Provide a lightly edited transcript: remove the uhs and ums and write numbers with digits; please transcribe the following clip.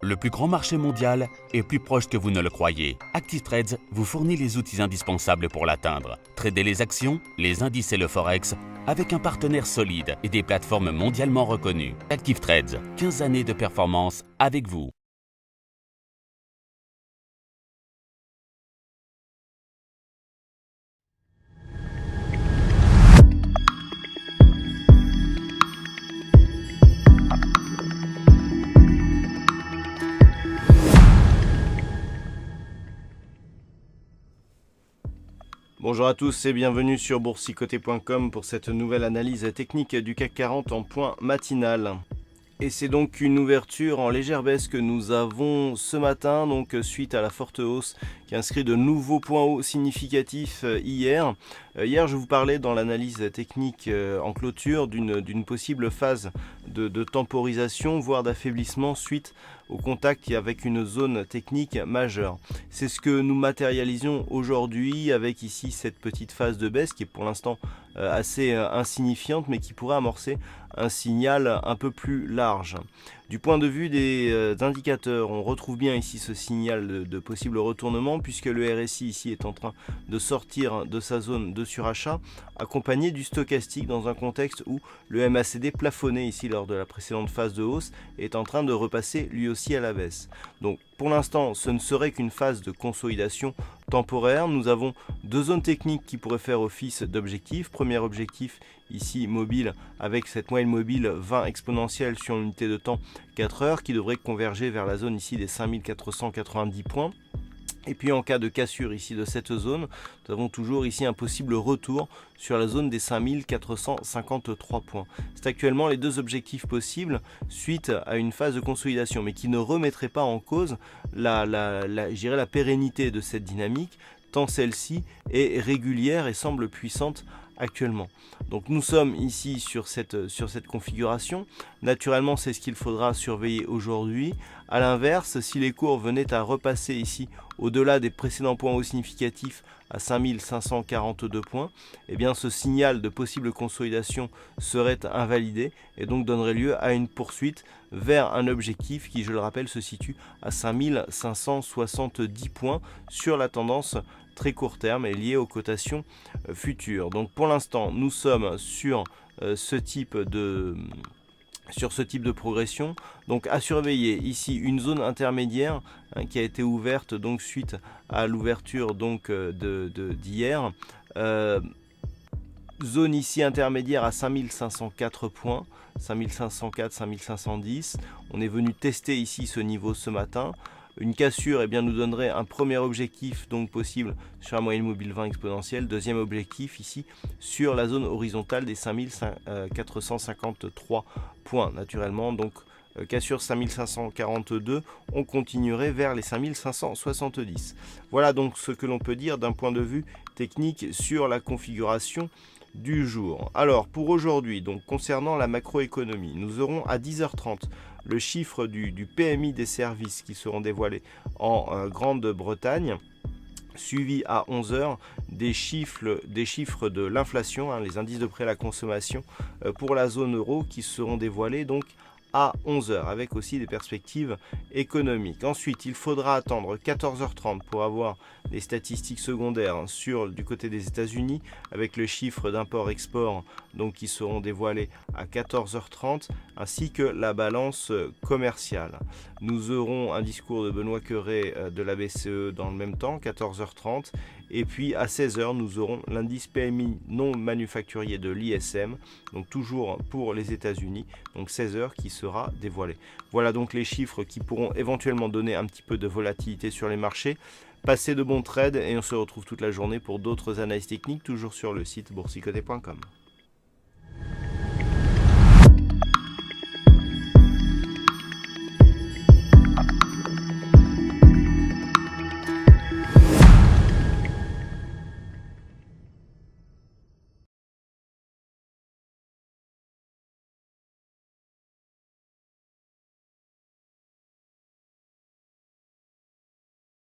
Le plus grand marché mondial est plus proche que vous ne le croyez. Active Trades vous fournit les outils indispensables pour l'atteindre. Tradez les actions, les indices et le forex avec un partenaire solide et des plateformes mondialement reconnues. Active Trades, 15 années de performance avec vous. Bonjour à tous et bienvenue sur boursicoté.com pour cette nouvelle analyse technique du CAC 40 en point matinal. Et c'est donc une ouverture en légère baisse que nous avons ce matin, donc suite à la forte hausse qui a inscrit de nouveaux points hauts significatifs hier. Hier, je vous parlais dans l'analyse technique en clôture d'une possible phase de temporisation, voire d'affaiblissement suite au contact avec une zone technique majeure. C'est ce que nous matérialisions aujourd'hui avec ici cette petite phase de baisse qui est pour l'instant assez insignifiante mais qui pourrait amorcer un signal un peu plus large. Du point de vue des indicateurs, on retrouve bien ici ce signal de possible retournement puisque le RSI ici est en train de sortir de sa zone de surachat accompagné du stochastique dans un contexte où le MACD plafonné ici lors de la précédente phase de hausse est en train de repasser lui aussi à la baisse. Donc pour l'instant ce ne serait qu'une phase de consolidation temporaire. Nous avons deux zones techniques qui pourraient faire office d'objectifs. Premier objectif ici mobile avec cette moyenne mobile 20 exponentielle sur l'unité de temps 4 heures qui devrait converger vers la zone ici des 5490 points. Et puis en cas de cassure ici de cette zone, nous avons toujours ici un possible retour sur la zone des 5453 points. C'est actuellement les deux objectifs possibles suite à une phase de consolidation, mais qui ne remettrait pas en cause la pérennité de cette dynamique, tant celle-ci est régulière et semble puissante actuellement. Donc nous sommes ici sur cette configuration. Naturellement, c'est ce qu'il faudra surveiller aujourd'hui. A l'inverse, si les cours venaient à repasser ici au-delà des précédents points hauts significatifs à 5542 points, eh bien ce signal de possible consolidation serait invalidé et donc donnerait lieu à une poursuite vers un objectif qui, je le rappelle, se situe à 5570 points sur la tendance très court terme et liée aux cotations futures. Donc pour l'instant, nous sommes sur ce type de progression. Donc à surveiller ici une zone intermédiaire qui a été ouverte donc suite à l'ouverture donc d'hier. Zone ici intermédiaire à 5504 points, 5504, 5510. On est venu tester ici ce niveau ce matin. Une cassure nous donnerait un premier objectif donc possible sur la moyenne mobile 20 exponentielle. Deuxième objectif ici sur la zone horizontale des 5453 points. Naturellement, donc cassure 5542, on continuerait vers les 5570. Voilà donc ce que l'on peut dire d'un point de vue technique sur la configuration du jour. Alors pour aujourd'hui, donc concernant la macroéconomie, nous aurons à 10h30 le chiffre du PMI des services qui seront dévoilés en Grande-Bretagne, suivi à 11h des chiffres de l'inflation, les indices de prix à la consommation pour la zone euro qui seront dévoilés donc à 11h avec aussi des perspectives économiques. Ensuite, il faudra attendre 14h30 pour avoir les statistiques secondaires du côté des États-Unis avec le chiffre d'import-export donc qui seront dévoilés à 14h30 ainsi que la balance commerciale. Nous aurons un discours de Benoît Cœuré de la BCE dans le même temps, 14h30, et puis à 16h nous aurons l'indice PMI non manufacturier de l'ISM, donc toujours pour les États-Unis, donc 16h qui sera dévoilé. Voilà donc les chiffres qui pourront éventuellement donner un petit peu de volatilité sur les marchés. Passez de bons trades et on se retrouve toute la journée pour d'autres analyses techniques, toujours sur le site boursicoté.com.